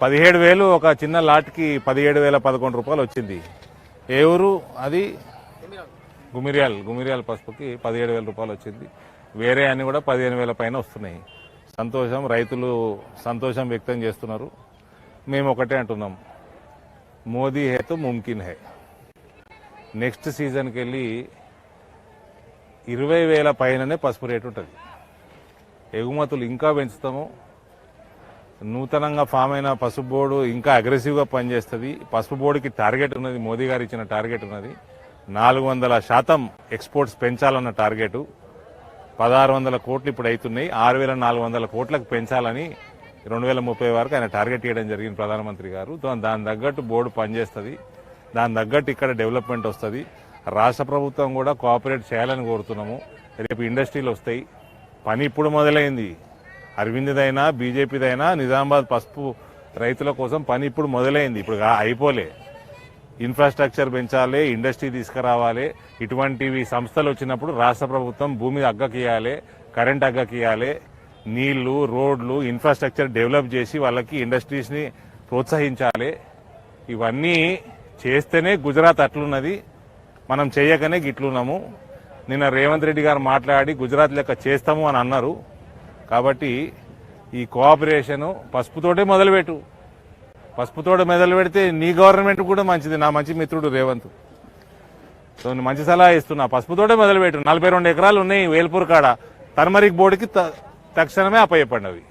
17,000 ఒక చిన్న లాట్కి 17,011 రూపాయలు వచ్చింది. ఏ ఊరు అది? గుమిరియాల్ పసుపుకి 17,000 రూపాయలు వచ్చింది. వేరే అన్ని కూడా 15,000 పైన వస్తున్నాయి. సంతోషం, రైతులు సంతోషం వ్యక్తం చేస్తున్నారు. మేము ఒకటే అంటున్నాం, మోదీ హే తో ముమ్కిన్ హే. నెక్స్ట్ సీజన్కి వెళ్ళి 20,000 పైననే పసుపు రేటు ఉంటుంది. ఎగుమతులు ఇంకా పెంచుతాము. నూతనంగా ఫామ్ అయిన పసుపు బోర్డు ఇంకా అగ్రెసివ్గా పనిచేస్తుంది. పసుపు బోర్డుకి టార్గెట్ ఉన్నది, మోదీ గారు ఇచ్చిన టార్గెట్ ఉన్నది. 400% ఎక్స్పోర్ట్స్ పెంచాలన్న టార్గెట్. 1,600 కోట్లు ఇప్పుడు అవుతున్నాయి. 6,400 కోట్లకు పెంచాలని 2030 వరకు ఆయన టార్గెట్ ఇవ్వడం జరిగింది ప్రధానమంత్రి గారు. దాని తగ్గట్టు బోర్డు పనిచేస్తుంది. దాని తగ్గట్టు ఇక్కడ డెవలప్మెంట్ వస్తుంది. రాష్ట్ర ప్రభుత్వం కూడా కోఆపరేట్ చేయాలని కోరుతున్నాము. రేపు ఇండస్ట్రీలు వస్తాయి. పని ఇప్పుడు మొదలైంది. అరవింద్దైనా బీజేపీదైనా నిజామాబాద్ పసుపు రైతుల కోసం పని ఇప్పుడు మొదలైంది. ఇప్పుడు అయిపోలే. ఇన్ఫ్రాస్ట్రక్చర్ పెంచాలి, ఇండస్ట్రీ తీసుకురావాలి. ఇటువంటివి సంస్థలు వచ్చినప్పుడు రాష్ట్ర ప్రభుత్వం భూమి అగ్గకియాలి, కరెంట్ అగ్గకియాలి, నీళ్లు, రోడ్లు, ఇన్ఫ్రాస్ట్రక్చర్ డెవలప్ చేసి వాళ్ళకి ఇండస్ట్రీస్ ని ప్రోత్సహించాలి. ఇవన్నీ చేస్తేనే గుజరాత్ అట్లున్నది. మనం చేయకనే గిట్లున్నాము. నిన్న రేవంత్ రెడ్డి గారు మాట్లాడి గుజరాత్ లెక్క చేస్తాము అని అన్నారు. కాబట్టి ఈ కోఆపరేషన్ పసుపుతోటే మొదలుపెట్టు. పసుపుతోట మొదలు పెడితే నీ గవర్నమెంట్ కూడా మంచిది. నా మంచి మిత్రుడు రేవంత్, సో మంచి సలహా ఇస్తున్నా. పసుపుతోటే మొదలుపెట్టు. 42 ఎకరాలు ఉన్నాయి వేల్పూర్ కాడ. టర్మరిక్ బోర్డుకి తక్షణమే అప్పచెప్పండి అవి.